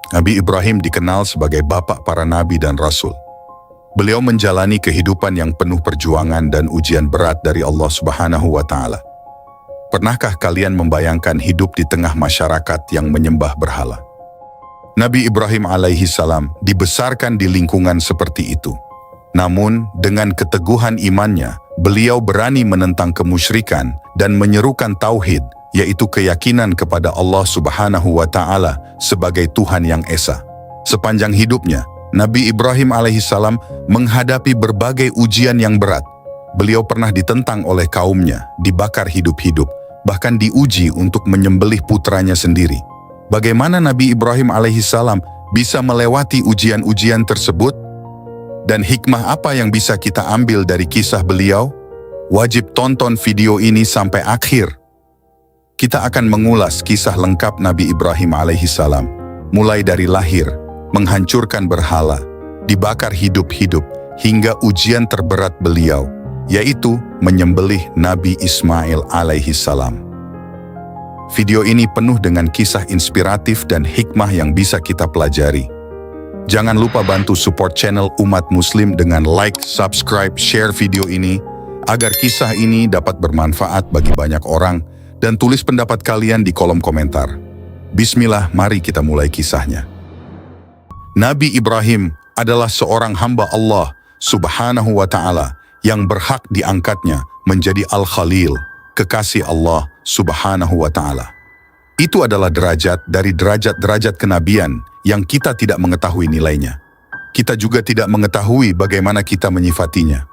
Nabi Ibrahim dikenal sebagai bapak para nabi dan rasul. Beliau menjalani kehidupan yang penuh perjuangan dan ujian berat dari Allah Subhanahu wa Ta'ala. Pernahkah kalian membayangkan hidup di tengah masyarakat yang menyembah berhala? Nabi Ibrahim alaihi salam dibesarkan di lingkungan seperti itu. Namun, dengan keteguhan imannya, beliau berani menentang kemusyrikan dan menyerukan tauhid, yaitu keyakinan kepada Allah Subhanahu wa Ta'ala sebagai Tuhan yang Esa. Sepanjang hidupnya, Nabi Ibrahim alaihissalam menghadapi berbagai ujian yang berat. Beliau pernah ditentang oleh kaumnya, dibakar hidup-hidup, bahkan diuji untuk menyembelih putranya sendiri. Bagaimana Nabi Ibrahim alaihissalam bisa melewati ujian-ujian tersebut? Dan hikmah apa yang bisa kita ambil dari kisah beliau? Wajib tonton video ini sampai akhir. Kita akan mengulas kisah lengkap Nabi Ibrahim alaihissalam, mulai dari lahir, menghancurkan berhala, dibakar hidup-hidup, hingga ujian terberat beliau, yaitu menyembelih Nabi Ismail alaihissalam. Video ini penuh dengan kisah inspiratif dan hikmah yang bisa kita pelajari. Jangan lupa bantu support channel umat muslim dengan like, subscribe, share video ini, agar kisah ini dapat bermanfaat bagi banyak orang, dan tulis pendapat kalian di kolom komentar. Bismillah, mari kita mulai kisahnya. Nabi Ibrahim adalah seorang hamba Allah Subhanahu wa Ta'ala yang berhak diangkatnya menjadi Al-Khalil, kekasih Allah Subhanahu wa Ta'ala. Itu adalah derajat dari derajat-derajat kenabian yang kita tidak mengetahui nilainya. Kita juga tidak mengetahui bagaimana kita menyifatinya.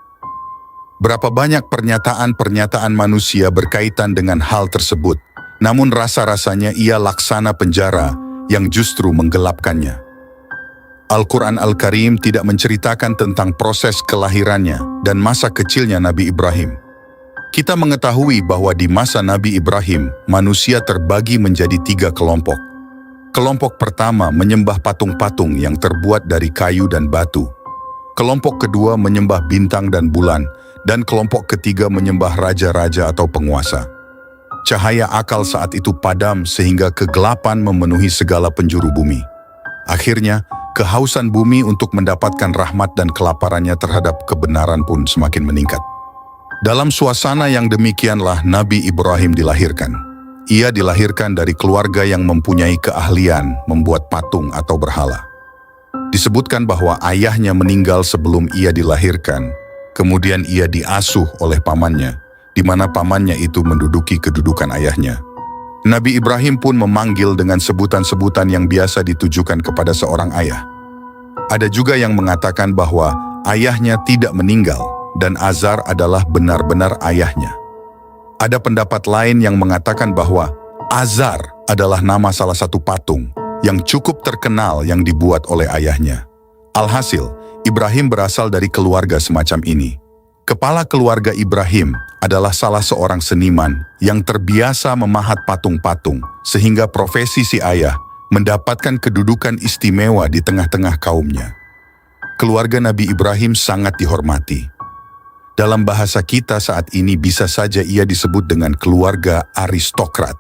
Berapa banyak pernyataan-pernyataan manusia berkaitan dengan hal tersebut, namun rasa-rasanya ia laksana penjara yang justru menggelapkannya. Al-Quran Al-Karim tidak menceritakan tentang proses kelahirannya dan masa kecilnya Nabi Ibrahim. Kita mengetahui bahwa di masa Nabi Ibrahim, manusia terbagi menjadi 3 kelompok. Kelompok pertama menyembah patung-patung yang terbuat dari kayu dan batu. Kelompok kedua menyembah bintang dan bulan, dan kelompok ketiga menyembah raja-raja atau penguasa. Cahaya akal saat itu padam sehingga kegelapan memenuhi segala penjuru bumi. Akhirnya, kehausan bumi untuk mendapatkan rahmat dan kelaparannya terhadap kebenaran pun semakin meningkat. Dalam suasana yang demikianlah Nabi Ibrahim dilahirkan. Ia dilahirkan dari keluarga yang mempunyai keahlian membuat patung atau berhala. Disebutkan bahwa ayahnya meninggal sebelum ia dilahirkan. Kemudian ia diasuh oleh pamannya, di mana pamannya itu menduduki kedudukan ayahnya. Nabi Ibrahim pun memanggil dengan sebutan-sebutan yang biasa ditujukan kepada seorang ayah. Ada juga yang mengatakan bahwa ayahnya tidak meninggal dan Azar adalah benar-benar ayahnya. Ada pendapat lain yang mengatakan bahwa Azar adalah nama salah satu patung yang cukup terkenal yang dibuat oleh ayahnya. Alhasil, Ibrahim berasal dari keluarga semacam ini. Kepala keluarga Ibrahim adalah salah seorang seniman yang terbiasa memahat patung-patung, sehingga profesi si ayah mendapatkan kedudukan istimewa di tengah-tengah kaumnya. Keluarga Nabi Ibrahim sangat dihormati. Dalam bahasa kita saat ini bisa saja ia disebut dengan keluarga aristokrat.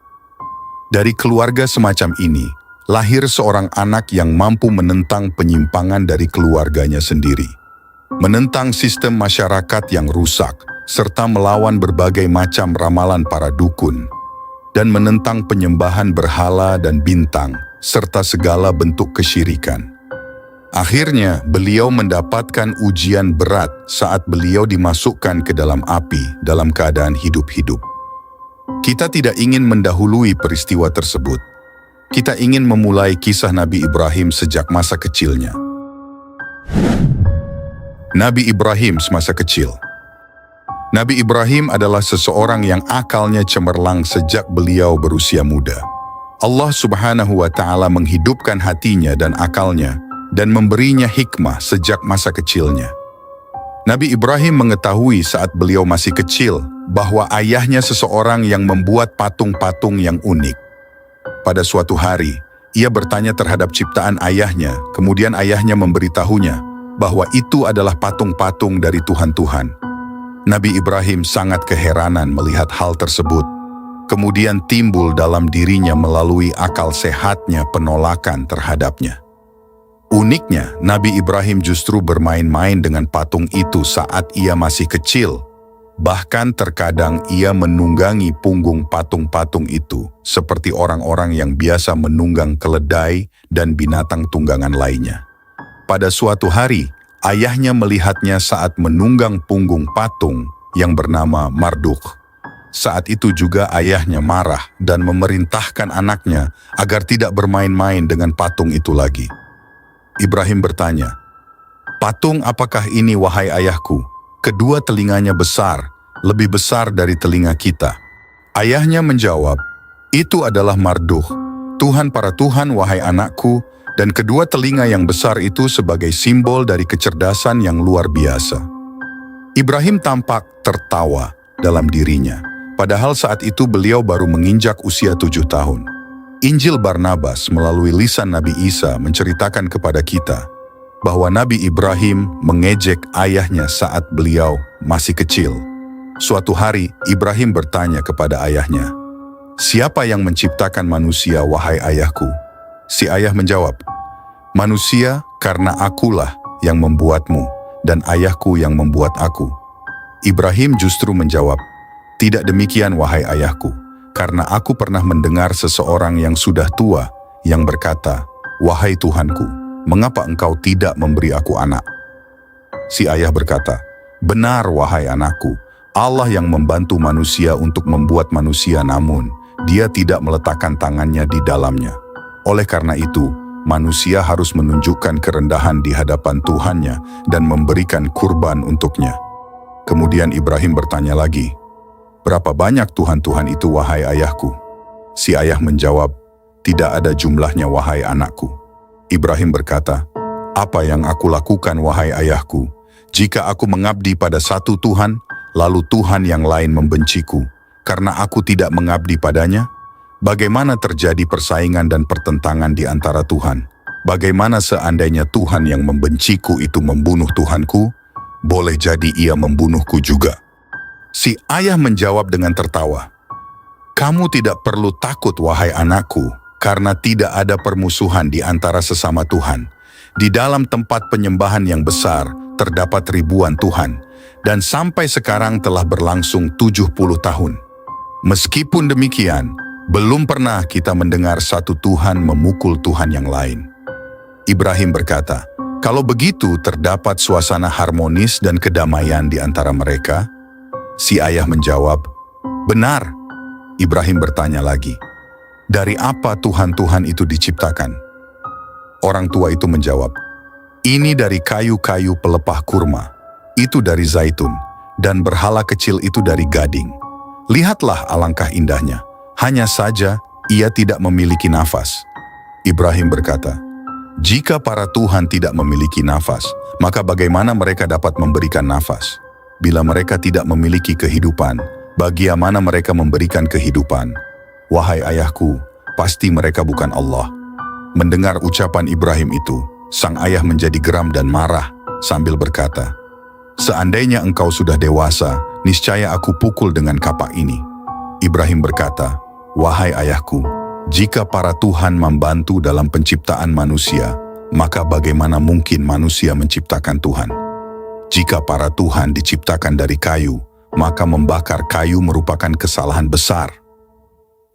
Dari keluarga semacam ini, lahir seorang anak yang mampu menentang penyimpangan dari keluarganya sendiri, menentang sistem masyarakat yang rusak, serta melawan berbagai macam ramalan para dukun, dan menentang penyembahan berhala dan bintang, serta segala bentuk kesyirikan. Akhirnya, beliau mendapatkan ujian berat saat beliau dimasukkan ke dalam api dalam keadaan hidup-hidup. Kita tidak ingin mendahului peristiwa tersebut. Kita ingin memulai kisah Nabi Ibrahim sejak masa kecilnya. Nabi Ibrahim semasa kecil. Nabi Ibrahim adalah seseorang yang akalnya cemerlang sejak beliau berusia muda. Allah Subhanahu wa Ta'ala menghidupkan hatinya dan akalnya dan memberinya hikmah sejak masa kecilnya. Nabi Ibrahim mengetahui saat beliau masih kecil bahwa ayahnya seseorang yang membuat patung-patung yang unik. Pada suatu hari, ia bertanya terhadap ciptaan ayahnya, kemudian ayahnya memberitahunya bahwa itu adalah patung-patung dari Tuhan-Tuhan. Nabi Ibrahim sangat keheranan melihat hal tersebut. Kemudian timbul dalam dirinya melalui akal sehatnya penolakan terhadapnya. Uniknya, Nabi Ibrahim justru bermain-main dengan patung itu saat ia masih kecil. Bahkan terkadang ia menunggangi punggung patung-patung itu, seperti orang-orang yang biasa menunggang keledai dan binatang tunggangan lainnya. Pada suatu hari, ayahnya melihatnya saat menunggang punggung patung yang bernama Marduk. Saat itu juga ayahnya marah dan memerintahkan anaknya agar tidak bermain-main dengan patung itu lagi. Ibrahim bertanya, "Patung apakah ini, wahai ayahku?" Kedua telinganya besar, lebih besar dari telinga kita. Ayahnya menjawab, "Itu adalah Marduk, Tuhan para Tuhan, wahai anakku, dan kedua telinga yang besar itu sebagai simbol dari kecerdasan yang luar biasa." Ibrahim tampak tertawa dalam dirinya, padahal saat itu beliau baru menginjak usia 7 tahun. Injil Barnabas melalui lisan Nabi Isa menceritakan kepada kita bahwa Nabi Ibrahim mengejek ayahnya saat beliau masih kecil. Suatu hari, Ibrahim bertanya kepada ayahnya, "Siapa yang menciptakan manusia, wahai ayahku?" Si ayah menjawab, "Manusia karena akulah yang membuatmu dan ayahku yang membuat aku." Ibrahim justru menjawab, "Tidak demikian, wahai ayahku, karena aku pernah mendengar seseorang yang sudah tua yang berkata, 'Wahai Tuhanku, mengapa engkau tidak memberi aku anak?' Si ayah berkata, 'Benar, wahai anakku, Allah yang membantu manusia untuk membuat manusia, namun Dia tidak meletakkan tangannya di dalamnya. Oleh karena itu, manusia harus menunjukkan kerendahan di hadapan Tuhannya dan memberikan kurban untuknya.' Kemudian Ibrahim bertanya lagi, 'Berapa banyak Tuhan-Tuhan itu, wahai ayahku?' Si ayah menjawab, 'Tidak ada jumlahnya, wahai anakku.' Ibrahim berkata, 'Apa yang aku lakukan, wahai ayahku, jika aku mengabdi pada satu Tuhan, lalu Tuhan yang lain membenciku, karena aku tidak mengabdi padanya? Bagaimana terjadi persaingan dan pertentangan di antara Tuhan? Bagaimana seandainya Tuhan yang membenciku itu membunuh Tuhanku? Boleh jadi ia membunuhku juga.' Si ayah menjawab dengan tertawa, 'Kamu tidak perlu takut, wahai anakku, karena tidak ada permusuhan di antara sesama Tuhan. Di dalam tempat penyembahan yang besar terdapat ribuan Tuhan, dan sampai sekarang telah berlangsung 70 tahun. Meskipun demikian, belum pernah kita mendengar satu Tuhan memukul Tuhan yang lain.' Ibrahim berkata, 'Kalau begitu terdapat suasana harmonis dan kedamaian di antara mereka?' Si ayah menjawab, 'Benar.' Ibrahim bertanya lagi, 'Dari apa Tuhan-Tuhan itu diciptakan?' Orang tua itu menjawab, 'Ini dari kayu-kayu pelepah kurma, itu dari zaitun, dan berhala kecil itu dari gading. Lihatlah alangkah indahnya, hanya saja ia tidak memiliki nafas.' Ibrahim berkata, 'Jika para Tuhan tidak memiliki nafas, maka bagaimana mereka dapat memberikan nafas? Bila mereka tidak memiliki kehidupan, bagaimana mereka memberikan kehidupan? Wahai ayahku, pasti mereka bukan Allah.' Mendengar ucapan Ibrahim itu, sang ayah menjadi geram dan marah sambil berkata, 'Seandainya engkau sudah dewasa, niscaya aku pukul dengan kapak ini.' Ibrahim berkata, 'Wahai ayahku, jika para Tuhan membantu dalam penciptaan manusia, maka bagaimana mungkin manusia menciptakan Tuhan? Jika para Tuhan diciptakan dari kayu, maka membakar kayu merupakan kesalahan besar.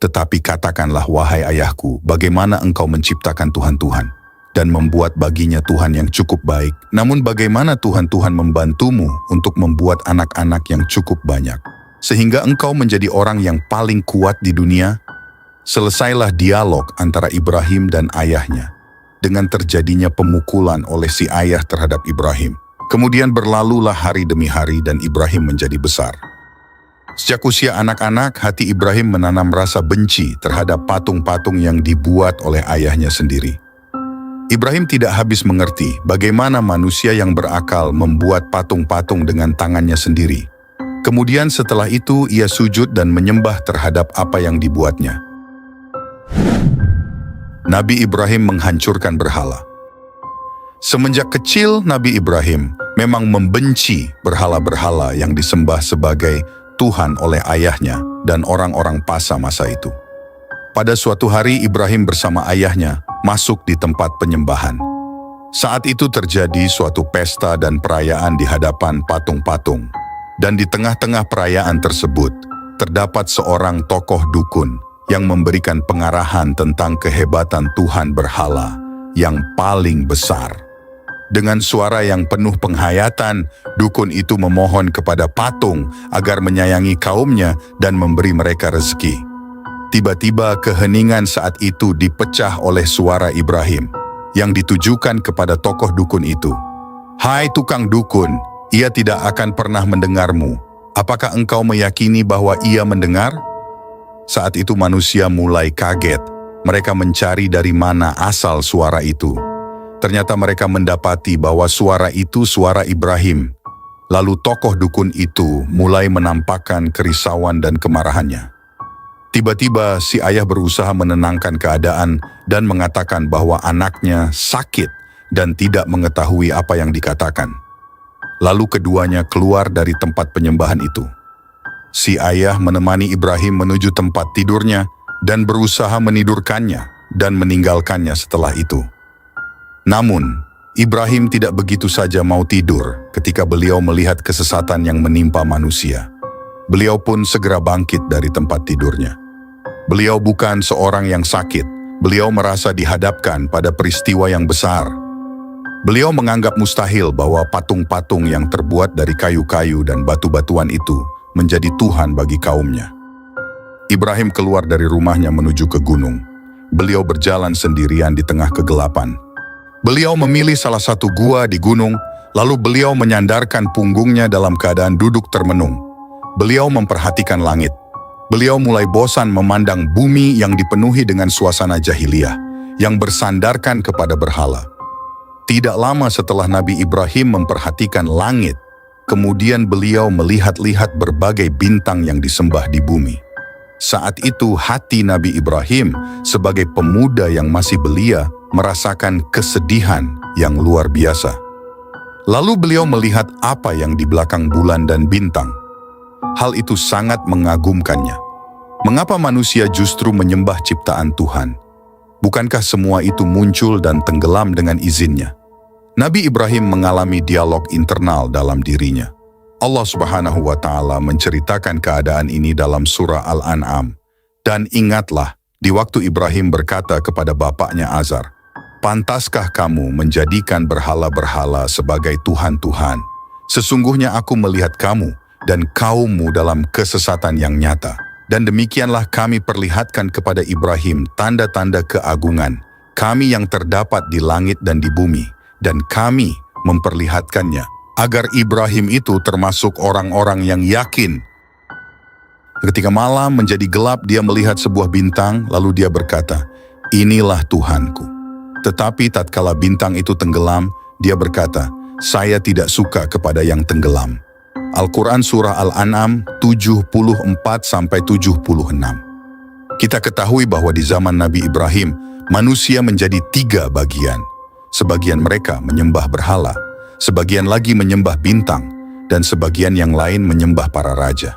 Tetapi katakanlah, wahai ayahku, bagaimana engkau menciptakan Tuhan-Tuhan dan membuat baginya Tuhan yang cukup baik, namun bagaimana Tuhan-Tuhan membantumu untuk membuat anak-anak yang cukup banyak, sehingga engkau menjadi orang yang paling kuat di dunia?' Selesailah dialog antara Ibrahim dan ayahnya dengan terjadinya pemukulan oleh si ayah terhadap Ibrahim. Kemudian berlalulah hari demi hari dan Ibrahim menjadi besar. Sejak usia anak-anak, hati Ibrahim menanam rasa benci terhadap patung-patung yang dibuat oleh ayahnya sendiri. Ibrahim tidak habis mengerti bagaimana manusia yang berakal membuat patung-patung dengan tangannya sendiri. Kemudian setelah itu ia sujud dan menyembah terhadap apa yang dibuatnya. Nabi Ibrahim menghancurkan berhala. Semenjak kecil, Nabi Ibrahim memang membenci berhala-berhala yang disembah sebagai Tuhan oleh ayahnya dan orang-orang Pasa masa itu. Pada suatu hari Ibrahim bersama ayahnya masuk di tempat penyembahan. Saat itu terjadi suatu pesta dan perayaan di hadapan patung-patung. Dan di tengah-tengah perayaan tersebut, terdapat seorang tokoh dukun yang memberikan pengarahan tentang kehebatan Tuhan berhala yang paling besar. Dengan suara yang penuh penghayatan, dukun itu memohon kepada patung agar menyayangi kaumnya dan memberi mereka rezeki. Tiba-tiba keheningan saat itu dipecah oleh suara Ibrahim yang ditujukan kepada tokoh dukun itu. "Hai tukang dukun, ia tidak akan pernah mendengarmu. Apakah engkau meyakini bahwa ia mendengar?" Saat itu manusia mulai kaget. Mereka mencari dari mana asal suara itu. Ternyata mereka mendapati bahwa suara itu suara Ibrahim. Lalu tokoh dukun itu mulai menampakkan kerisauan dan kemarahannya. Tiba-tiba si ayah berusaha menenangkan keadaan dan mengatakan bahwa anaknya sakit dan tidak mengetahui apa yang dikatakan. Lalu keduanya keluar dari tempat penyembahan itu. Si ayah menemani Ibrahim menuju tempat tidurnya dan berusaha menidurkannya dan meninggalkannya setelah itu. Namun, Ibrahim tidak begitu saja mau tidur ketika beliau melihat kesesatan yang menimpa manusia. Beliau pun segera bangkit dari tempat tidurnya. Beliau bukan seorang yang sakit. Beliau merasa dihadapkan pada peristiwa yang besar. Beliau menganggap mustahil bahwa patung-patung yang terbuat dari kayu-kayu dan batu-batuan itu menjadi Tuhan bagi kaumnya. Ibrahim keluar dari rumahnya menuju ke gunung. Beliau berjalan sendirian di tengah kegelapan. Beliau memilih salah satu gua di gunung, lalu beliau menyandarkan punggungnya dalam keadaan duduk termenung. Beliau memperhatikan langit. Beliau mulai bosan memandang bumi yang dipenuhi dengan suasana jahiliyah, yang bersandarkan kepada berhala. Tidak lama setelah Nabi Ibrahim memperhatikan langit, kemudian beliau melihat-lihat berbagai bintang yang disembah di bumi. Saat itu hati Nabi Ibrahim sebagai pemuda yang masih belia merasakan kesedihan yang luar biasa. Lalu beliau melihat apa yang di belakang bulan dan bintang. Hal itu sangat mengagumkannya. Mengapa manusia justru menyembah ciptaan Tuhan? Bukankah semua itu muncul dan tenggelam dengan izinnya? Nabi Ibrahim mengalami dialog internal dalam dirinya. Allah Subhanahu wa Ta'ala menceritakan keadaan ini dalam surah Al-An'am. Dan ingatlah, di waktu Ibrahim berkata kepada bapaknya Azar, "Pantaskah kamu menjadikan berhala-berhala sebagai Tuhan-Tuhan? Sesungguhnya aku melihat kamu dan kaummu dalam kesesatan yang nyata. Dan demikianlah kami perlihatkan kepada Ibrahim tanda-tanda keagungan, kami yang terdapat di langit dan di bumi, dan kami memperlihatkannya, agar Ibrahim itu termasuk orang-orang yang yakin." Ketika malam menjadi gelap, dia melihat sebuah bintang, lalu dia berkata, "Inilah Tuhanku." Tetapi tatkala bintang itu tenggelam, dia berkata, "Saya tidak suka kepada yang tenggelam." Al-Quran Surah Al-An'am 74-76. Kita ketahui bahwa di zaman Nabi Ibrahim, manusia menjadi 3 bagian. Sebagian mereka menyembah berhala, sebagian lagi menyembah bintang, dan sebagian yang lain menyembah para raja.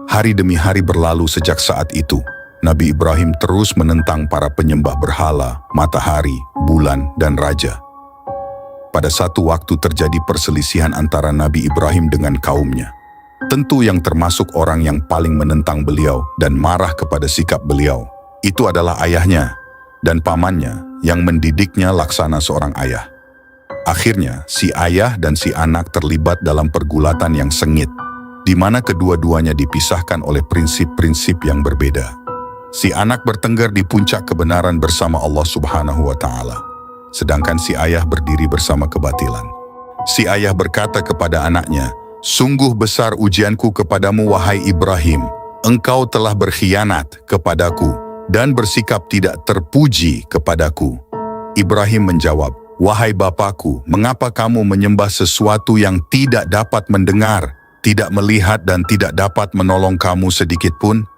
Hari demi hari berlalu sejak saat itu. Nabi Ibrahim terus menentang para penyembah berhala, matahari, bulan, dan raja. Pada satu waktu terjadi perselisihan antara Nabi Ibrahim dengan kaumnya. Tentu yang termasuk orang yang paling menentang beliau dan marah kepada sikap beliau, itu adalah ayahnya dan pamannya yang mendidiknya laksana seorang ayah. Akhirnya, si ayah dan si anak terlibat dalam pergulatan yang sengit, di mana kedua-duanya dipisahkan oleh prinsip-prinsip yang berbeda. Si anak bertengger di puncak kebenaran bersama Allah Subhanahu wa Ta'ala. Sedangkan si ayah berdiri bersama kebatilan. Si ayah berkata kepada anaknya, "Sungguh besar ujianku kepadamu wahai Ibrahim. Engkau telah berkhianat kepadaku dan bersikap tidak terpuji kepadaku." Ibrahim menjawab, "Wahai bapakku, mengapa kamu menyembah sesuatu yang tidak dapat mendengar, tidak melihat dan tidak dapat menolong kamu sedikitpun?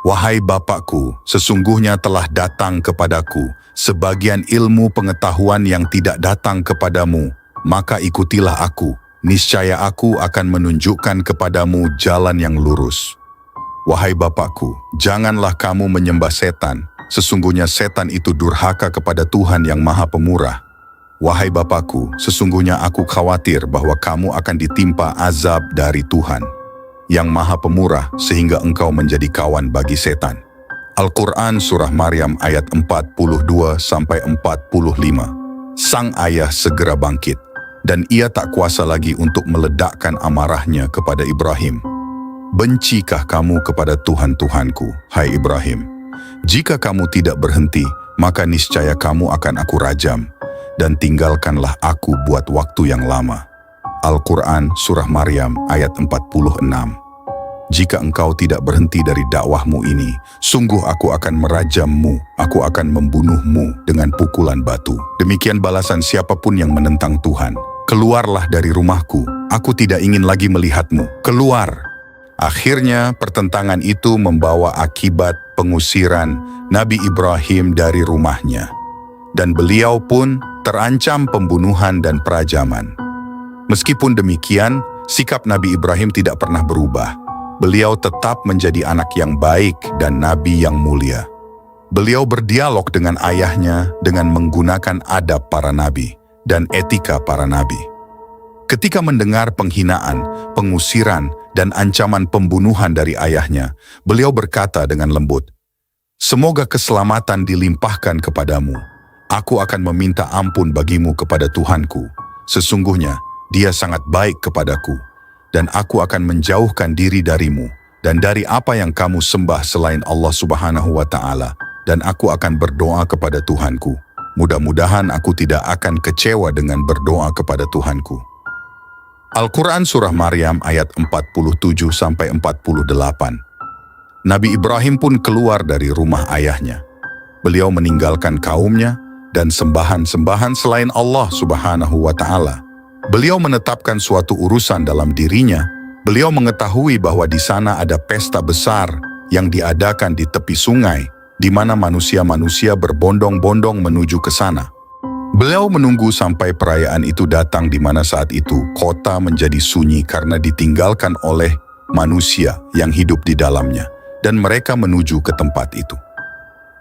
Wahai bapakku, sesungguhnya telah datang kepadaku sebagian ilmu pengetahuan yang tidak datang kepadamu, maka ikutilah aku, niscaya aku akan menunjukkan kepadamu jalan yang lurus. Wahai bapakku, janganlah kamu menyembah setan, sesungguhnya setan itu durhaka kepada Tuhan yang Maha Pemurah. "Wahai Bapakku, sesungguhnya aku khawatir bahwa kamu akan ditimpa azab dari Tuhan, yang Maha Pemurah sehingga engkau menjadi kawan bagi setan." Al-Quran Surah Maryam ayat 42-45. Sang ayah segera bangkit, dan ia tak kuasa lagi untuk meledakkan amarahnya kepada Ibrahim. "Bencikah kamu kepada Tuhan-Tuhanku, hai Ibrahim? Jika kamu tidak berhenti, maka niscaya kamu akan aku rajam, dan tinggalkanlah aku buat waktu yang lama." Al-Quran Surah Maryam ayat 46. "Jika engkau tidak berhenti dari dakwahmu ini, sungguh aku akan merajammu, aku akan membunuhmu dengan pukulan batu. Demikian balasan siapapun yang menentang Tuhan. Keluarlah dari rumahku, aku tidak ingin lagi melihatmu. Keluar!" Akhirnya pertentangan itu membawa akibat pengusiran Nabi Ibrahim dari rumahnya, dan beliau pun terancam pembunuhan dan perajaman. Meskipun demikian, sikap Nabi Ibrahim tidak pernah berubah. Beliau tetap menjadi anak yang baik dan nabi yang mulia. Beliau berdialog dengan ayahnya dengan menggunakan adab para nabi dan etika para nabi. Ketika mendengar penghinaan, pengusiran, dan ancaman pembunuhan dari ayahnya, beliau berkata dengan lembut, "Semoga keselamatan dilimpahkan kepadamu. Aku akan meminta ampun bagimu kepada Tuhanku. Sesungguhnya Dia sangat baik kepadaku, dan aku akan menjauhkan diri darimu dan dari apa yang kamu sembah selain Allah Subhanahu wa Ta'ala, dan aku akan berdoa kepada Tuhanku. Mudah-mudahan aku tidak akan kecewa dengan berdoa kepada Tuhanku." Al-Quran Surah Maryam ayat 47-48. Nabi Ibrahim pun keluar dari rumah ayahnya. Beliau meninggalkan kaumnya dan sembahan-sembahan selain Allah Subhanahu wa Ta'ala. Beliau menetapkan suatu urusan dalam dirinya. Beliau mengetahui bahwa di sana ada pesta besar yang diadakan di tepi sungai, di mana manusia-manusia berbondong-bondong menuju ke sana. Beliau menunggu sampai perayaan itu datang, di mana saat itu kota menjadi sunyi karena ditinggalkan oleh manusia yang hidup di dalamnya, dan mereka menuju ke tempat itu.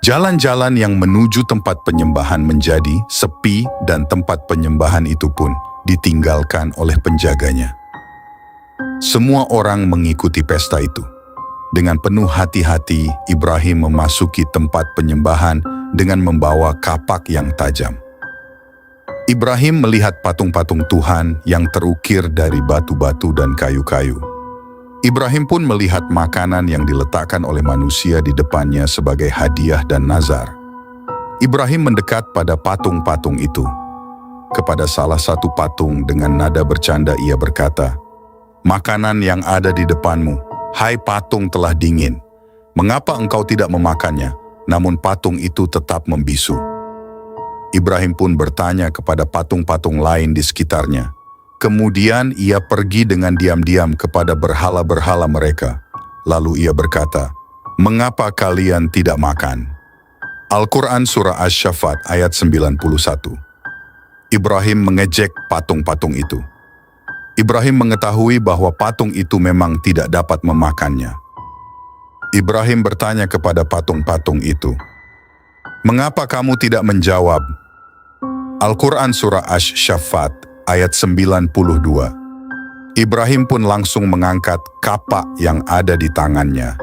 Jalan-jalan yang menuju tempat penyembahan menjadi sepi, dan tempat penyembahan itu pun ditinggalkan oleh penjaganya. Semua orang mengikuti pesta itu. Dengan penuh hati-hati, Ibrahim memasuki tempat penyembahan dengan membawa kapak yang tajam. Ibrahim melihat patung-patung Tuhan yang terukir dari batu-batu dan kayu-kayu. Ibrahim pun melihat makanan yang diletakkan oleh manusia di depannya sebagai hadiah dan nazar. Ibrahim mendekat pada patung-patung itu. Kepada salah satu patung dengan nada bercanda ia berkata, "Makanan yang ada di depanmu, hai patung, telah dingin. Mengapa engkau tidak memakannya?" Namun patung itu tetap membisu. Ibrahim pun bertanya kepada patung-patung lain di sekitarnya. Kemudian ia pergi dengan diam-diam kepada berhala-berhala mereka. Lalu ia berkata, "Mengapa kalian tidak makan?" Al-Quran Surah Asy-Syaffat ayat 91. Ibrahim mengejek patung-patung itu. Ibrahim mengetahui bahwa patung itu memang tidak dapat memakannya. Ibrahim bertanya kepada patung-patung itu, "Mengapa kamu tidak menjawab?" Al-Quran Surah Asy-Syaffat ayat 92. Ibrahim pun langsung mengangkat kapak yang ada di tangannya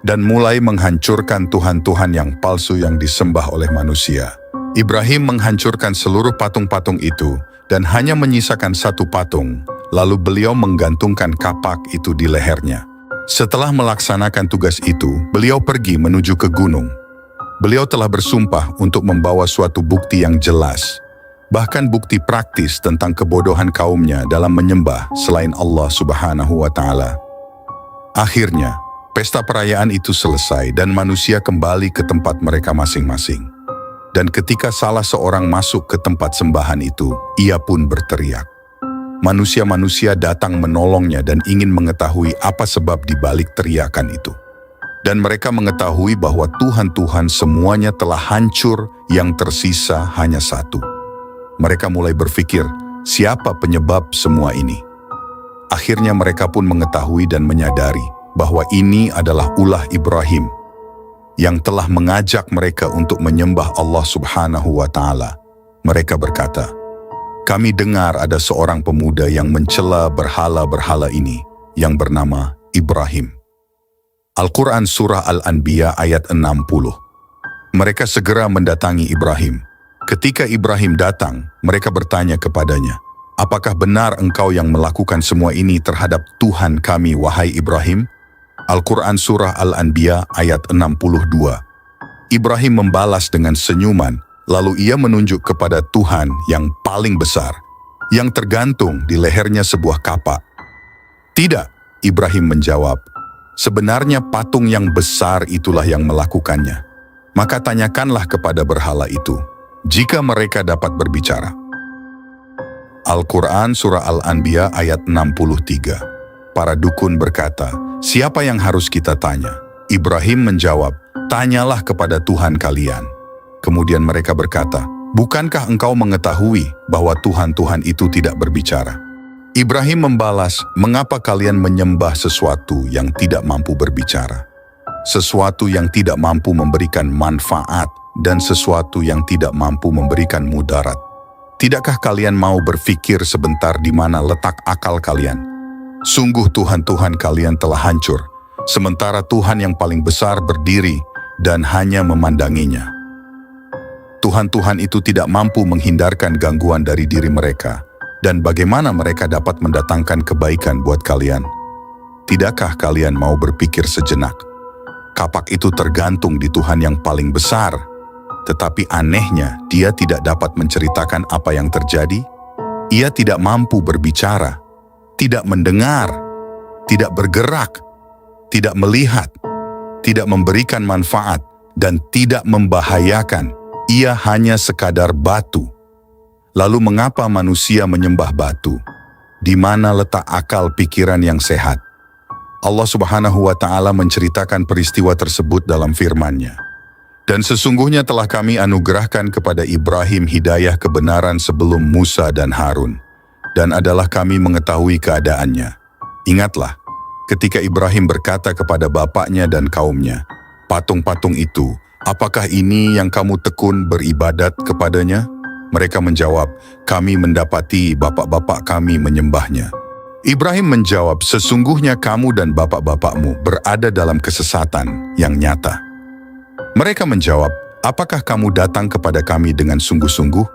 dan mulai menghancurkan tuhan-tuhan yang palsu yang disembah oleh manusia. Ibrahim menghancurkan seluruh patung-patung itu dan hanya menyisakan satu patung, lalu beliau menggantungkan kapak itu di lehernya. Setelah melaksanakan tugas itu, beliau pergi menuju ke gunung. Beliau telah bersumpah untuk membawa suatu bukti yang jelas, bahkan bukti praktis tentang kebodohan kaumnya dalam menyembah selain Allah Subhanahu wa Ta'ala. Akhirnya, pesta perayaan itu selesai dan manusia kembali ke tempat mereka masing-masing. Dan ketika salah seorang masuk ke tempat sembahan itu, ia pun berteriak. Manusia-manusia datang menolongnya dan ingin mengetahui apa sebab di balik teriakan itu. Dan mereka mengetahui bahwa Tuhan-Tuhan semuanya telah hancur, yang tersisa hanya satu. Mereka mulai berpikir, siapa penyebab semua ini? Akhirnya mereka pun mengetahui dan menyadari bahwa ini adalah ulah Ibrahim yang telah mengajak mereka untuk menyembah Allah Subhanahu wa Ta'ala. Mereka berkata, Kami dengar ada seorang pemuda yang mencela berhala-berhala ini yang bernama Ibrahim. Al-Quran Surah Al-Anbiya ayat 60. Mereka segera mendatangi Ibrahim. Ketika Ibrahim datang, mereka bertanya kepadanya, "Apakah benar engkau yang melakukan semua ini terhadap Tuhan kami, wahai Ibrahim?" Al-Quran Surah Al-Anbiya ayat 62. Ibrahim membalas dengan senyuman, lalu ia menunjuk kepada Tuhan yang paling besar, yang tergantung di lehernya sebuah kapak. "Tidak," Ibrahim menjawab, "sebenarnya patung yang besar itulah yang melakukannya. Maka tanyakanlah kepada berhala itu, jika mereka dapat berbicara." Al-Quran Surah Al-Anbiya ayat 63. Para dukun berkata, "Siapa yang harus kita tanya?" Ibrahim menjawab, "Tanyalah kepada Tuhan kalian." Kemudian mereka berkata, "Bukankah engkau mengetahui bahwa Tuhan-Tuhan itu tidak berbicara?" Ibrahim membalas, "Mengapa kalian menyembah sesuatu yang tidak mampu berbicara? Sesuatu yang tidak mampu memberikan manfaat dan sesuatu yang tidak mampu memberikan mudarat. Tidakkah kalian mau berpikir sebentar di mana letak akal kalian? Sungguh Tuhan-Tuhan kalian telah hancur, sementara Tuhan yang paling besar berdiri dan hanya memandanginya. Tuhan-Tuhan itu tidak mampu menghindarkan gangguan dari diri mereka, dan bagaimana mereka dapat mendatangkan kebaikan buat kalian? Tidakkah kalian mau berpikir sejenak? Kapak itu tergantung di Tuhan yang paling besar, tetapi anehnya dia tidak dapat menceritakan apa yang terjadi. Ia tidak mampu berbicara, tidak mendengar, tidak bergerak, tidak melihat, tidak memberikan manfaat, dan tidak membahayakan. Ia hanya sekadar batu. Lalu mengapa manusia menyembah batu? Di mana letak akal pikiran yang sehat?" Allah Subhanahu wa Ta'ala menceritakan peristiwa tersebut dalam firman-Nya. "Dan sesungguhnya telah kami anugerahkan kepada Ibrahim hidayah kebenaran sebelum Musa dan Harun, dan adalah kami mengetahui keadaannya. Ingatlah, ketika Ibrahim berkata kepada bapaknya dan kaumnya, 'Patung-patung itu, apakah ini yang kamu tekun beribadat kepadanya?' Mereka menjawab, 'Kami mendapati bapak-bapak kami menyembahnya.' Ibrahim menjawab, 'Sesungguhnya kamu dan bapak-bapakmu berada dalam kesesatan yang nyata.' Mereka menjawab, 'Apakah kamu datang kepada kami dengan sungguh-sungguh?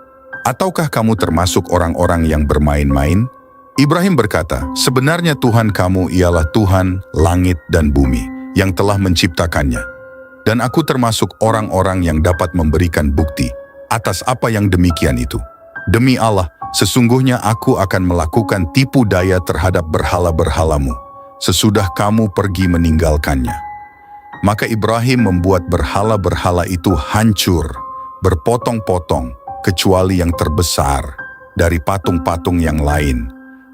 Ataukah kamu termasuk orang-orang yang bermain-main?' Ibrahim berkata, 'Sebenarnya Tuhan kamu ialah Tuhan langit dan bumi yang telah menciptakannya. Dan aku termasuk orang-orang yang dapat memberikan bukti atas apa yang demikian itu. Demi Allah, sesungguhnya aku akan melakukan tipu daya terhadap berhala-berhalamu sesudah kamu pergi meninggalkannya.' Maka Ibrahim membuat berhala-berhala itu hancur, berpotong-potong, kecuali yang terbesar dari patung-patung yang lain,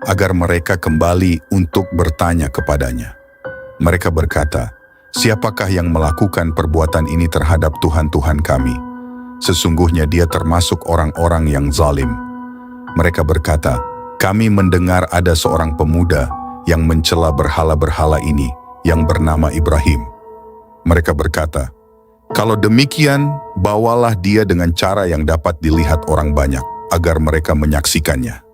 agar mereka kembali untuk bertanya kepadanya. Mereka berkata, 'Siapakah yang melakukan perbuatan ini terhadap Tuhan-Tuhan kami? Sesungguhnya dia termasuk orang-orang yang zalim.' Mereka berkata, 'Kami mendengar ada seorang pemuda yang mencela berhala-berhala ini yang bernama Ibrahim.' Mereka berkata, 'Kalau demikian, bawalah dia dengan cara yang dapat dilihat orang banyak, agar mereka menyaksikannya.'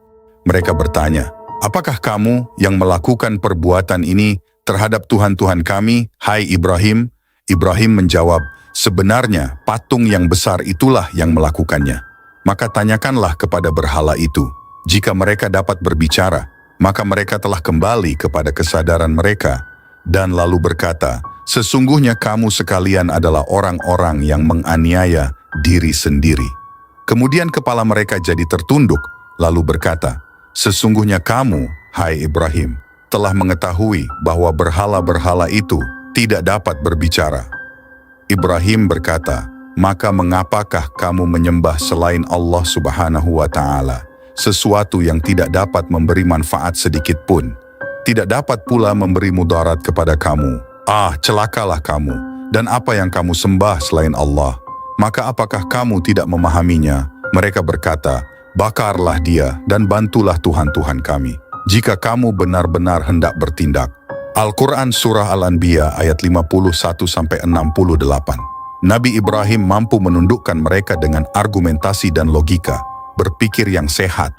Mereka bertanya, 'Apakah kamu yang melakukan perbuatan ini terhadap Tuhan-Tuhan kami, hai Ibrahim?' Ibrahim menjawab, 'Sebenarnya patung yang besar itulah yang melakukannya. Maka tanyakanlah kepada berhala itu. Jika mereka dapat berbicara, maka mereka telah kembali kepada kesadaran mereka, dan lalu berkata, sesungguhnya kamu sekalian adalah orang-orang yang menganiaya diri sendiri. Kemudian kepala mereka jadi tertunduk, lalu berkata, sesungguhnya kamu, hai Ibrahim, telah mengetahui bahwa berhala-berhala itu tidak dapat berbicara. Ibrahim berkata, maka mengapakah kamu menyembah selain Allah Subhanahu wa Ta'ala, sesuatu yang tidak dapat memberi manfaat sedikit pun, tidak dapat pula memberi mudarat kepada kamu. Ah, celakalah kamu, dan apa yang kamu sembah selain Allah. Maka apakah kamu tidak memahaminya? Mereka berkata, bakarlah dia dan bantulah Tuhan-Tuhan kami, jika kamu benar-benar hendak bertindak. Al-Quran Surah Al-Anbiya ayat 51-68. Nabi Ibrahim mampu menundukkan mereka dengan argumentasi dan logika, berpikir yang sehat,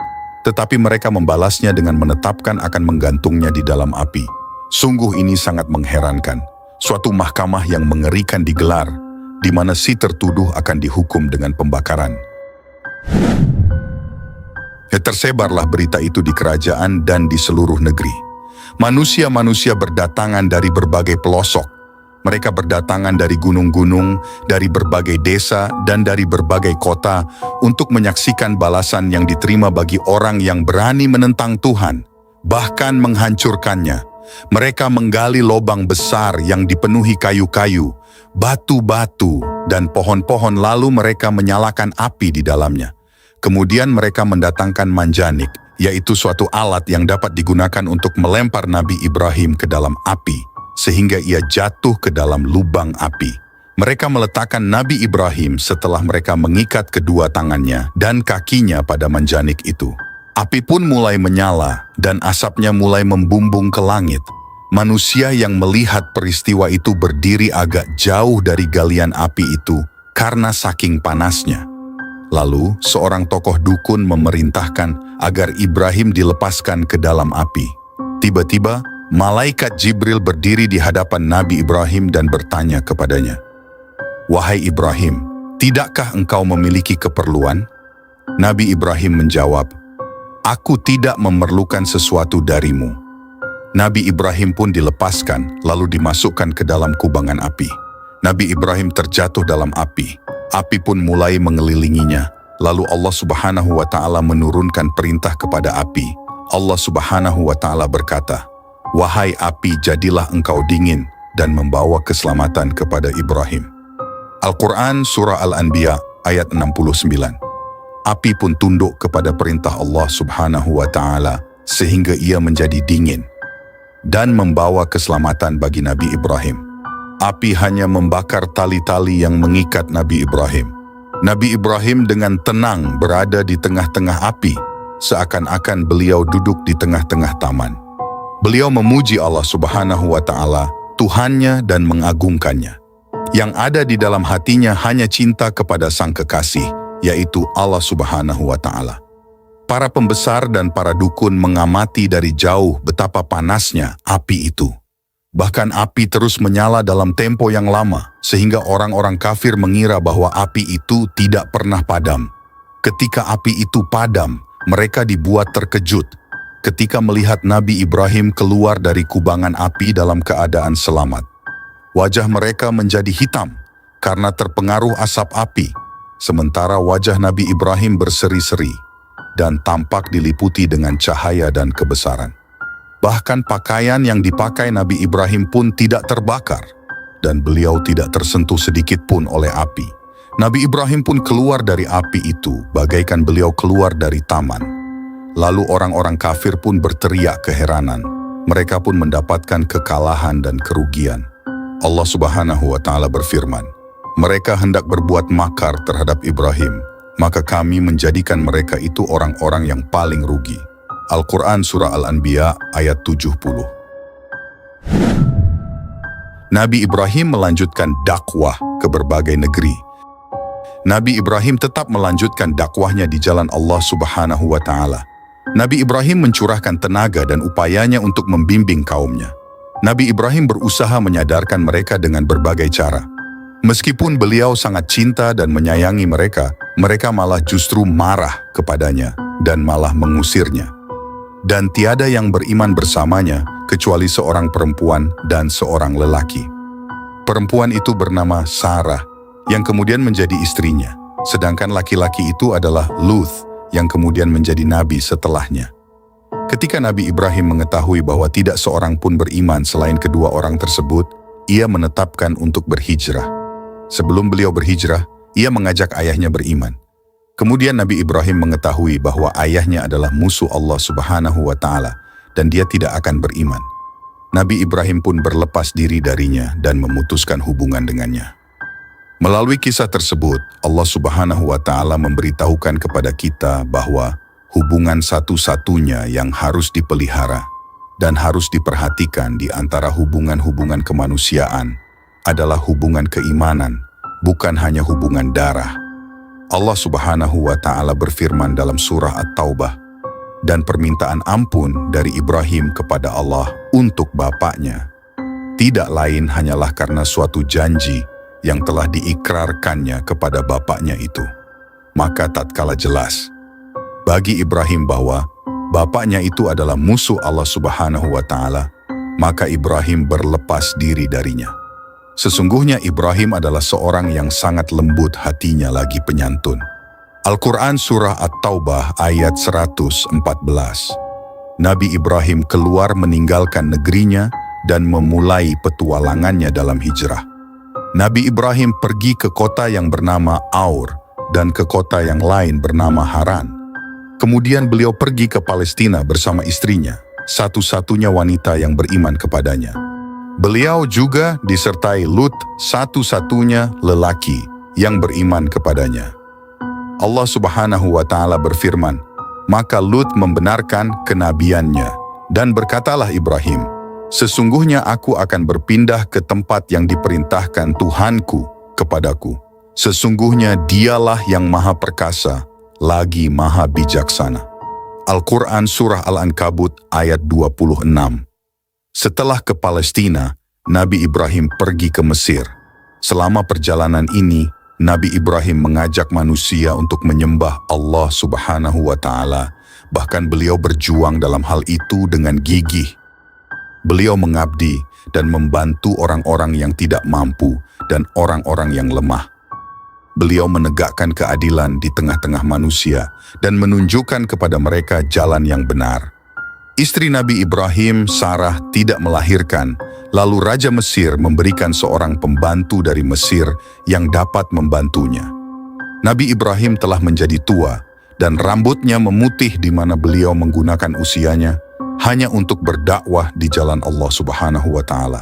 tetapi mereka membalasnya dengan menetapkan akan menggantungnya di dalam api. Sungguh ini sangat mengherankan. Suatu mahkamah yang mengerikan digelar, di mana si tertuduh akan dihukum dengan pembakaran. Tersebarlah berita itu di kerajaan dan di seluruh negeri. Manusia-manusia berdatangan dari berbagai pelosok. Mereka berdatangan dari gunung-gunung, dari berbagai desa, dan dari berbagai kota untuk menyaksikan balasan yang diterima bagi orang yang berani menentang Tuhan, bahkan menghancurkannya. Mereka menggali lubang besar yang dipenuhi kayu-kayu, batu-batu, dan pohon-pohon, lalu mereka menyalakan api di dalamnya. Kemudian mereka mendatangkan manjanik, yaitu suatu alat yang dapat digunakan untuk melempar Nabi Ibrahim ke dalam api, sehingga ia jatuh ke dalam lubang api. Mereka meletakkan Nabi Ibrahim setelah mereka mengikat kedua tangannya dan kakinya pada manjanik itu. Api pun mulai menyala dan asapnya mulai membumbung ke langit. Manusia yang melihat peristiwa itu berdiri agak jauh dari galian api itu karena saking panasnya. Lalu, seorang tokoh dukun memerintahkan agar Ibrahim dilepaskan ke dalam api. Tiba-tiba, malaikat Jibril berdiri di hadapan Nabi Ibrahim dan bertanya kepadanya, "Wahai Ibrahim, tidakkah engkau memiliki keperluan?" Nabi Ibrahim menjawab, "Aku tidak memerlukan sesuatu darimu." Nabi Ibrahim pun dilepaskan, lalu dimasukkan ke dalam kubangan api. Nabi Ibrahim terjatuh dalam api. Api pun mulai mengelilinginya. Lalu Allah Subhanahu wa Ta'ala menurunkan perintah kepada api. Allah Subhanahu wa Ta'ala berkata, "Wahai api, jadilah engkau dingin," dan membawa keselamatan kepada Ibrahim. Al-Quran Surah Al-Anbiya ayat 69. Api pun tunduk kepada perintah Allah Subhanahu wa Ta'ala sehingga ia menjadi dingin dan membawa keselamatan bagi Nabi Ibrahim. Api hanya membakar tali-tali yang mengikat Nabi Ibrahim. Nabi Ibrahim dengan tenang berada di tengah-tengah api, seakan-akan beliau duduk di tengah-tengah taman. Beliau memuji Allah Subhanahu wa Ta'ala, Tuhannya, dan mengagungkannya. Yang ada di dalam hatinya hanya cinta kepada Sang Kekasih, yaitu Allah Subhanahu wa Ta'ala. Para pembesar dan para dukun mengamati dari jauh betapa panasnya api itu. Bahkan api terus menyala dalam tempo yang lama, sehingga orang-orang kafir mengira bahwa api itu tidak pernah padam. Ketika api itu padam, mereka dibuat terkejut ketika melihat Nabi Ibrahim keluar dari kubangan api dalam keadaan selamat. Wajah mereka menjadi hitam karena terpengaruh asap api, sementara wajah Nabi Ibrahim berseri-seri dan tampak diliputi dengan cahaya dan kebesaran. Bahkan pakaian yang dipakai Nabi Ibrahim pun tidak terbakar, dan beliau tidak tersentuh sedikit pun oleh api. Nabi Ibrahim pun keluar dari api itu, bagaikan beliau keluar dari taman. Lalu orang-orang kafir pun berteriak keheranan. Mereka pun mendapatkan kekalahan dan kerugian. Allah Subhanahu wa Ta'ala berfirman, "Mereka hendak berbuat makar terhadap Ibrahim, maka kami menjadikan mereka itu orang-orang yang paling rugi." Al-Quran Surah Al-Anbiya ayat 70. Nabi Ibrahim melanjutkan dakwah ke berbagai negeri. Nabi Ibrahim tetap melanjutkan dakwahnya di jalan Allah Subhanahu wa Ta'ala. Nabi Ibrahim mencurahkan tenaga dan upayanya untuk membimbing kaumnya. Nabi Ibrahim berusaha menyadarkan mereka dengan berbagai cara. Meskipun beliau sangat cinta dan menyayangi mereka, mereka malah justru marah kepadanya dan malah mengusirnya. Dan tiada yang beriman bersamanya kecuali seorang perempuan dan seorang lelaki. Perempuan itu bernama Sarah, yang kemudian menjadi istrinya, sedangkan laki-laki itu adalah Luth, yang kemudian menjadi nabi setelahnya. Ketika Nabi Ibrahim mengetahui bahwa tidak seorang pun beriman selain kedua orang tersebut, ia menetapkan untuk berhijrah. Sebelum beliau berhijrah, ia mengajak ayahnya beriman. Kemudian Nabi Ibrahim mengetahui bahwa ayahnya adalah musuh Allah Subhanahu wa Ta'ala dan dia tidak akan beriman. Nabi Ibrahim pun berlepas diri darinya dan memutuskan hubungan dengannya. Melalui kisah tersebut, Allah Subhanahu wa Ta'ala memberitahukan kepada kita bahwa hubungan satu-satunya yang harus dipelihara dan harus diperhatikan di antara hubungan-hubungan kemanusiaan adalah hubungan keimanan, bukan hanya hubungan darah. Allah Subhanahu wa Ta'ala berfirman dalam surah At-Taubah dan permintaan ampun dari Ibrahim kepada Allah untuk bapaknya tidak lain hanyalah karena suatu janji yang telah diikrarkannya kepada bapaknya itu. Maka tatkala jelas bagi Ibrahim bahwa bapaknya itu adalah musuh Allah Subhanahu wa Ta'ala, maka Ibrahim berlepas diri darinya. Sesungguhnya Ibrahim adalah seorang yang sangat lembut hatinya lagi penyantun. Al-Quran Surah At-Taubah ayat 114. Nabi Ibrahim keluar meninggalkan negerinya dan memulai petualangannya dalam hijrah. Nabi Ibrahim pergi ke kota yang bernama Aur dan ke kota yang lain bernama Haran. Kemudian beliau pergi ke Palestina bersama istrinya, satu-satunya wanita yang beriman kepadanya. Beliau juga disertai Lut, satu-satunya lelaki yang beriman kepadanya. Allah Subhanahu wa Ta'ala berfirman, maka Lut membenarkan kenabiannya dan berkatalah Ibrahim, sesungguhnya aku akan berpindah ke tempat yang diperintahkan Tuhanku kepadaku. Sesungguhnya dialah yang maha perkasa, lagi maha bijaksana. Al-Quran Surah Al-Ankabut ayat 26. Setelah ke Palestina, Nabi Ibrahim pergi ke Mesir. Selama perjalanan ini, Nabi Ibrahim mengajak manusia untuk menyembah Allah Subhanahu wa Ta'ala. Bahkan beliau berjuang dalam hal itu dengan gigih. Beliau mengabdi dan membantu orang-orang yang tidak mampu dan orang-orang yang lemah. Beliau menegakkan keadilan di tengah-tengah manusia dan menunjukkan kepada mereka jalan yang benar. Istri Nabi Ibrahim, Sarah, tidak melahirkan, lalu Raja Mesir memberikan seorang pembantu dari Mesir yang dapat membantunya. Nabi Ibrahim telah menjadi tua dan rambutnya memutih di mana beliau menggunakan usianya hanya untuk berdakwah di jalan Allah Subhanahu wa Ta'ala.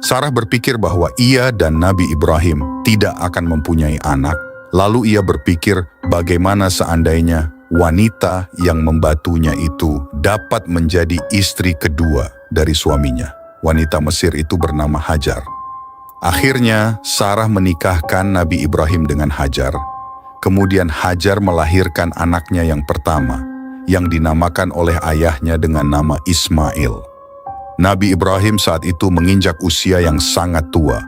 Sarah berpikir bahwa ia dan Nabi Ibrahim tidak akan mempunyai anak, lalu ia berpikir bagaimana seandainya wanita yang membantunya itu dapat menjadi istri kedua dari suaminya. Wanita Mesir itu bernama Hajar. Akhirnya Sarah menikahkan Nabi Ibrahim dengan Hajar. Kemudian Hajar melahirkan anaknya yang pertama, yang dinamakan oleh ayahnya dengan nama Ismail. Nabi Ibrahim saat itu menginjak usia yang sangat tua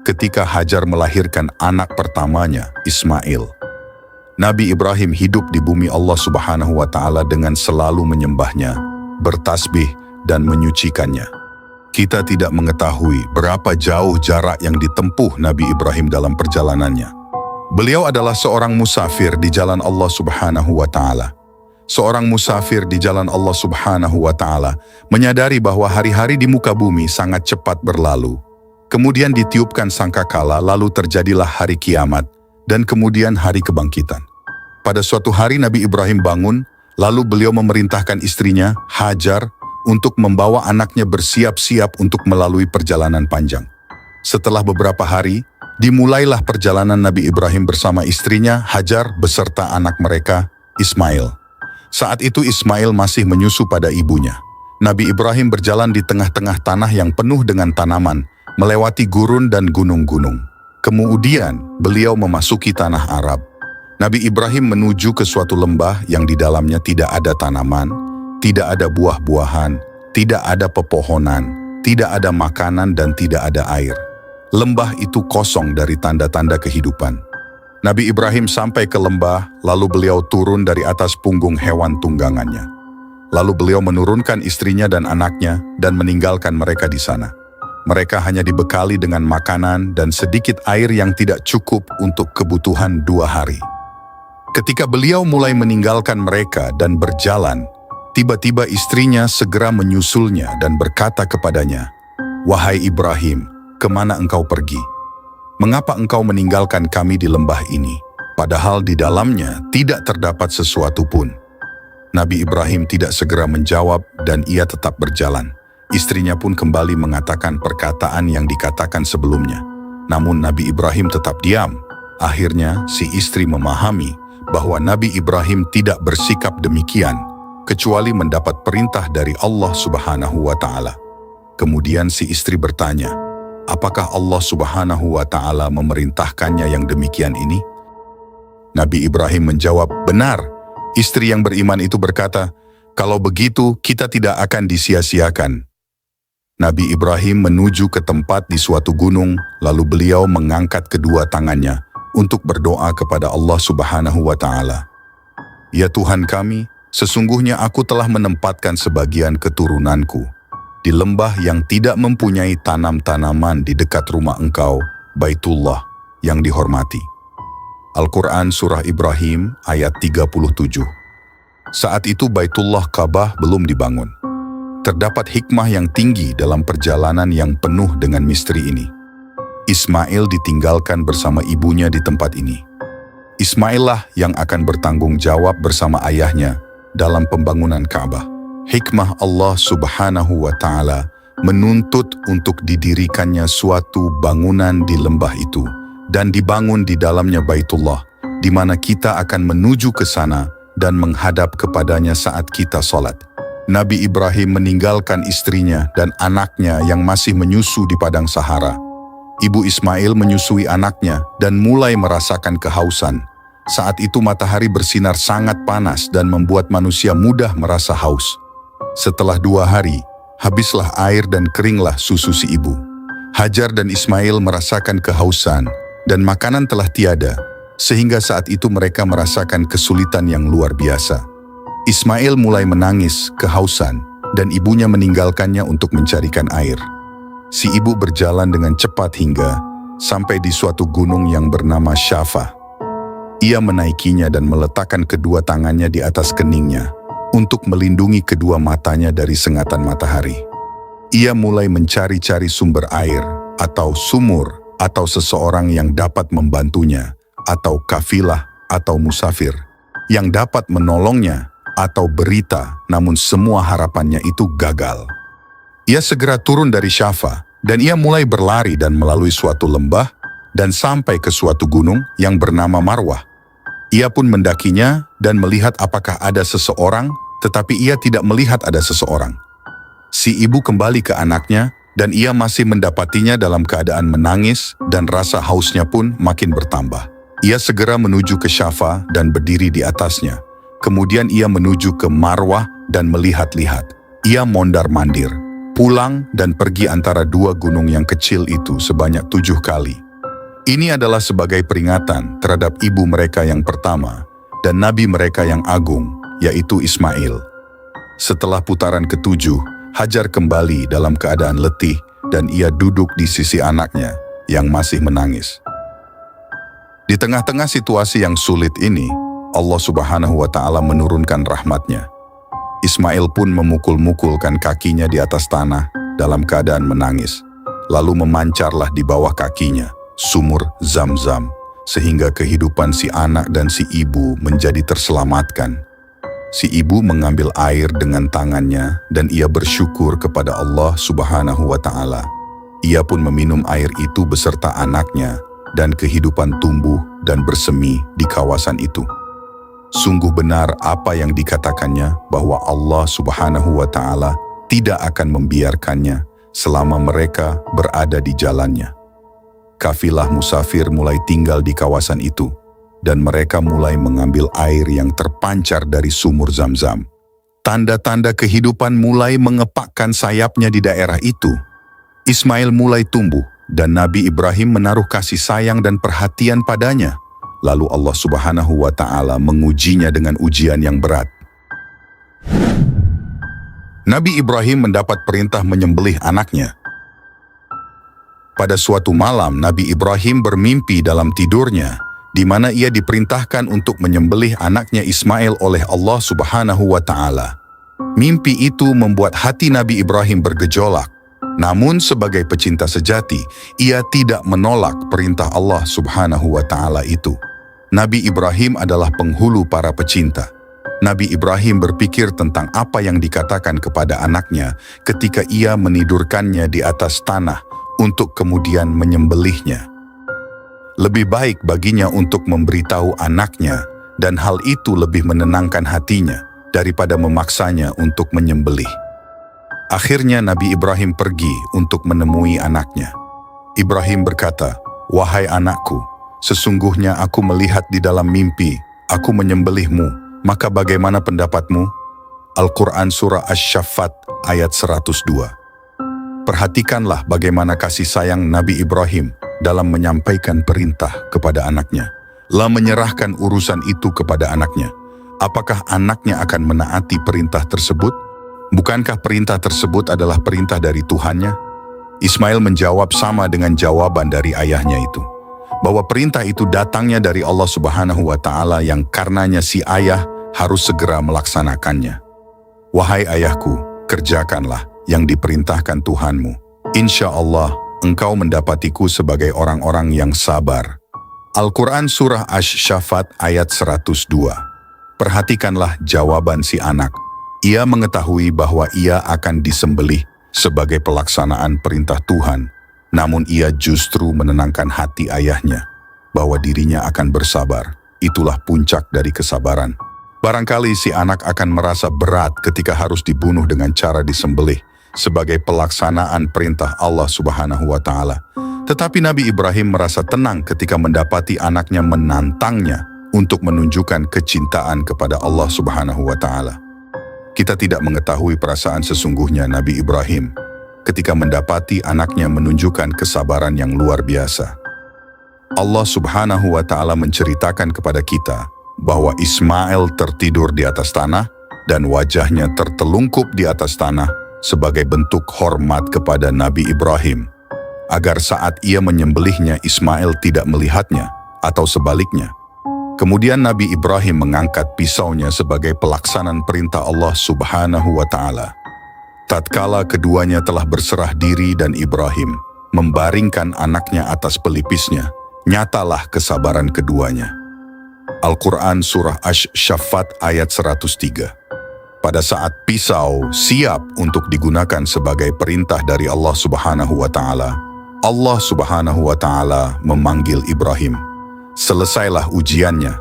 ketika Hajar melahirkan anak pertamanya, Ismail. Nabi Ibrahim hidup di bumi Allah Subhanahu wa Ta'ala dengan selalu menyembahnya, bertasbih dan menyucikannya. Kita tidak mengetahui berapa jauh jarak yang ditempuh Nabi Ibrahim dalam perjalanannya. Beliau adalah seorang musafir di jalan Allah Subhanahu wa Ta'ala. Seorang musafir di jalan Allah Subhanahu wa Ta'ala menyadari bahwa hari-hari di muka bumi sangat cepat berlalu. Kemudian ditiupkan sangkakala, lalu terjadilah hari kiamat dan kemudian hari kebangkitan. Pada suatu hari Nabi Ibrahim bangun, lalu beliau memerintahkan istrinya, Hajar, untuk membawa anaknya bersiap-siap untuk melalui perjalanan panjang. Setelah beberapa hari, dimulailah perjalanan Nabi Ibrahim bersama istrinya, Hajar, beserta anak mereka, Ismail. Saat itu Ismail masih menyusu pada ibunya. Nabi Ibrahim berjalan di tengah-tengah tanah yang penuh dengan tanaman, melewati gurun dan gunung-gunung. Kemudian, beliau memasuki tanah Arab. Nabi Ibrahim menuju ke suatu lembah yang di dalamnya tidak ada tanaman, tidak ada buah-buahan, tidak ada pepohonan, tidak ada makanan dan tidak ada air. Lembah itu kosong dari tanda-tanda kehidupan. Nabi Ibrahim sampai ke lembah, lalu beliau turun dari atas punggung hewan tunggangannya. Lalu beliau menurunkan istrinya dan anaknya dan meninggalkan mereka di sana. Mereka hanya dibekali dengan makanan dan sedikit air yang tidak cukup untuk kebutuhan 2 hari. Ketika beliau mulai meninggalkan mereka dan berjalan, tiba-tiba istrinya segera menyusulnya dan berkata kepadanya, "Wahai Ibrahim, kemana engkau pergi? Mengapa engkau meninggalkan kami di lembah ini, padahal di dalamnya tidak terdapat sesuatu pun?" Nabi Ibrahim tidak segera menjawab dan ia tetap berjalan. Istrinya pun kembali mengatakan perkataan yang dikatakan sebelumnya. Namun Nabi Ibrahim tetap diam. Akhirnya si istri memahami bahwa Nabi Ibrahim tidak bersikap demikian, kecuali mendapat perintah dari Allah Subhanahu wa Ta'ala. Kemudian si istri bertanya, apakah Allah Subhanahu wa Ta'ala memerintahkannya yang demikian ini? Nabi Ibrahim menjawab, benar. Istri yang beriman itu berkata, Kalau begitu, kita tidak akan disia-siakan. Nabi Ibrahim menuju ke tempat di suatu gunung, lalu beliau mengangkat kedua tangannya untuk berdoa kepada Allah Subhanahu wa Ta'ala. Ya Tuhan kami, sesungguhnya aku telah menempatkan sebagian keturunanku di lembah yang tidak mempunyai tanam-tanaman di dekat rumah Engkau, Baitullah, yang dihormati. Al-Quran Surah Ibrahim ayat 37. Saat itu Baitullah Ka'bah belum dibangun. Terdapat hikmah yang tinggi dalam perjalanan yang penuh dengan misteri ini. Ismail ditinggalkan bersama ibunya di tempat ini. Ismail lah yang akan bertanggung jawab bersama ayahnya dalam pembangunan Ka'bah. Hikmah Allah Subhanahu wa Ta'ala menuntut untuk didirikannya suatu bangunan di lembah itu dan dibangun di dalamnya Baitullah, di mana kita akan menuju ke sana dan menghadap kepadanya saat kita sholat. Nabi Ibrahim meninggalkan istrinya dan anaknya yang masih menyusu di padang Sahara. Ibu Ismail menyusui anaknya dan mulai merasakan kehausan. Saat itu matahari bersinar sangat panas dan membuat manusia mudah merasa haus. Setelah 2 hari, habislah air dan keringlah susu si ibu. Hajar dan Ismail merasakan kehausan dan makanan telah tiada, sehingga saat itu mereka merasakan kesulitan yang luar biasa. Ismail mulai menangis kehausan dan ibunya meninggalkannya untuk mencarikan air. Si ibu berjalan dengan cepat hingga sampai di suatu gunung yang bernama Syafa. Ia menaikinya dan meletakkan kedua tangannya di atas keningnya untuk melindungi kedua matanya dari sengatan matahari. Ia mulai mencari-cari sumber air atau sumur atau seseorang yang dapat membantunya atau kafilah atau musafir yang dapat menolongnya atau berita, namun semua harapannya itu gagal. Ia segera turun dari Syafa dan ia mulai berlari dan melalui suatu lembah dan sampai ke suatu gunung yang bernama Marwah. Ia pun mendakinya dan melihat apakah ada seseorang, tetapi ia tidak melihat ada seseorang. Si ibu kembali ke anaknya dan ia masih mendapatinya dalam keadaan menangis dan rasa hausnya pun makin bertambah. Ia segera menuju ke Syafa dan berdiri di atasnya. Kemudian ia menuju ke Marwah dan melihat-lihat. Ia mondar-mandir, pulang dan pergi antara 2 gunung yang kecil itu sebanyak 7 kali. Ini adalah sebagai peringatan terhadap ibu mereka yang pertama dan nabi mereka yang agung, yaitu Ismail. Setelah putaran ke-7, Hajar kembali dalam keadaan letih dan ia duduk di sisi anaknya yang masih menangis. Di tengah-tengah situasi yang sulit ini, Allah Subhanahu wa Ta'ala menurunkan rahmatnya. Ismail pun memukul-mukulkan kakinya di atas tanah dalam keadaan menangis. Lalu memancarlah di bawah kakinya sumur Zam-Zam, sehingga kehidupan si anak dan si ibu menjadi terselamatkan. Si ibu mengambil air dengan tangannya dan ia bersyukur kepada Allah Subhanahu wa Ta'ala. Ia pun meminum air itu beserta anaknya dan kehidupan tumbuh dan bersemi di kawasan itu. Sungguh benar apa yang dikatakannya bahwa Allah Subhanahu wa Ta'ala tidak akan membiarkannya selama mereka berada di jalannya. Kafilah musafir mulai tinggal di kawasan itu dan mereka mulai mengambil air yang terpancar dari sumur Zam-Zam. Tanda-tanda kehidupan mulai mengepakkan sayapnya di daerah itu. Ismail mulai tumbuh dan Nabi Ibrahim menaruh kasih sayang dan perhatian padanya. Lalu Allah Subhanahu wa Ta'ala mengujinya dengan ujian yang berat. Nabi Ibrahim mendapat perintah menyembelih anaknya. Pada suatu malam, Nabi Ibrahim bermimpi dalam tidurnya, di mana ia diperintahkan untuk menyembelih anaknya Ismail oleh Allah Subhanahu wa Ta'ala. Mimpi itu membuat hati Nabi Ibrahim bergejolak. Namun sebagai pecinta sejati, ia tidak menolak perintah Allah Subhanahu wa Ta'ala itu. Nabi Ibrahim adalah penghulu para pecinta. Nabi Ibrahim berpikir tentang apa yang dikatakan kepada anaknya ketika ia menidurkannya di atas tanah untuk kemudian menyembelihnya. Lebih baik baginya untuk memberitahu anaknya dan hal itu lebih menenangkan hatinya daripada memaksanya untuk menyembelih. Akhirnya Nabi Ibrahim pergi untuk menemui anaknya. Ibrahim berkata, "Wahai anakku, sesungguhnya aku melihat di dalam mimpi, aku menyembelihmu, maka bagaimana pendapatmu?" Al-Quran Surah Asy-Syaffat ayat 102. Perhatikanlah bagaimana kasih sayang Nabi Ibrahim dalam menyampaikan perintah kepada anaknya. Lalu menyerahkan urusan itu kepada anaknya. Apakah anaknya akan menaati perintah tersebut? Bukankah perintah tersebut adalah perintah dari Tuhannya? Ismail menjawab sama dengan jawaban dari ayahnya itu, bahwa perintah itu datangnya dari Allah Subhanahu wa Ta'ala yang karenanya si ayah harus segera melaksanakannya. Wahai ayahku, kerjakanlah yang diperintahkan Tuhanmu. Insya Allah, engkau mendapatiku sebagai orang-orang yang sabar. Al-Quran Surah Asy-Syaffat ayat 102. Perhatikanlah jawaban si anak. Ia mengetahui bahwa ia akan disembelih sebagai pelaksanaan perintah Tuhan, namun ia justru menenangkan hati ayahnya bahwa dirinya akan bersabar. Itulah puncak dari kesabaran. Barangkali si anak akan merasa berat ketika harus dibunuh dengan cara disembelih sebagai pelaksanaan perintah Allah Subhanahu wa Ta'ala. Tetapi Nabi Ibrahim merasa tenang ketika mendapati anaknya menantangnya untuk menunjukkan kecintaan kepada Allah Subhanahu wa Ta'ala. Kita tidak mengetahui perasaan sesungguhnya Nabi Ibrahim ketika mendapati anaknya menunjukkan kesabaran yang luar biasa. Allah Subhanahu wa Ta'ala menceritakan kepada kita bahwa Ismail tertidur di atas tanah dan wajahnya tertelungkup di atas tanah sebagai bentuk hormat kepada Nabi Ibrahim, agar saat ia menyembelihnya Ismail tidak melihatnya atau sebaliknya. Kemudian Nabi Ibrahim mengangkat pisaunya sebagai pelaksanaan perintah Allah Subhanahu wa Ta'ala. Tatkala keduanya telah berserah diri dan Ibrahim membaringkan anaknya atas pelipisnya, nyatalah kesabaran keduanya. Al-Quran Surah Asy-Syaffat ayat 103. Pada saat pisau siap untuk digunakan sebagai perintah dari Allah Subhanahu wa Ta'ala, Allah Subhanahu wa Ta'ala memanggil Ibrahim. Selesailah ujiannya,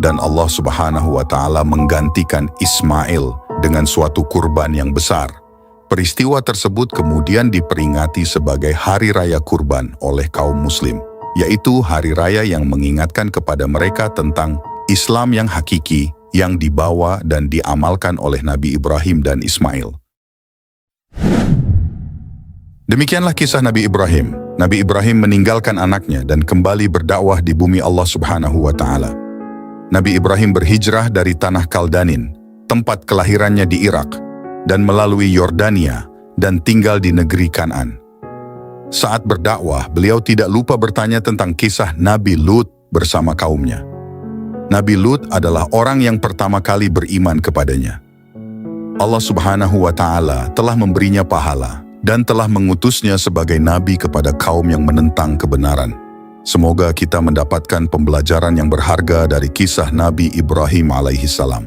dan Allah Subhanahu wa Ta'ala menggantikan Ismail dengan suatu kurban yang besar. Peristiwa tersebut kemudian diperingati sebagai Hari Raya Kurban oleh kaum Muslim, yaitu hari raya yang mengingatkan kepada mereka tentang Islam yang hakiki yang dibawa dan diamalkan oleh Nabi Ibrahim dan Ismail. Demikianlah kisah Nabi Ibrahim. Nabi Ibrahim meninggalkan anaknya dan kembali berdakwah di bumi Allah Subhanahu wa Ta'ala. Nabi Ibrahim berhijrah dari tanah Kaldanin, tempat kelahirannya di Irak, dan melalui Yordania dan tinggal di negeri Kan'an. Saat berdakwah, beliau tidak lupa bertanya tentang kisah Nabi Lut bersama kaumnya. Nabi Lut adalah orang yang pertama kali beriman kepadanya. Allah Subhanahu wa Ta'ala telah memberinya pahala dan telah mengutusnya sebagai nabi kepada kaum yang menentang kebenaran. Semoga kita mendapatkan pembelajaran yang berharga dari kisah Nabi Ibrahim alaihi salam.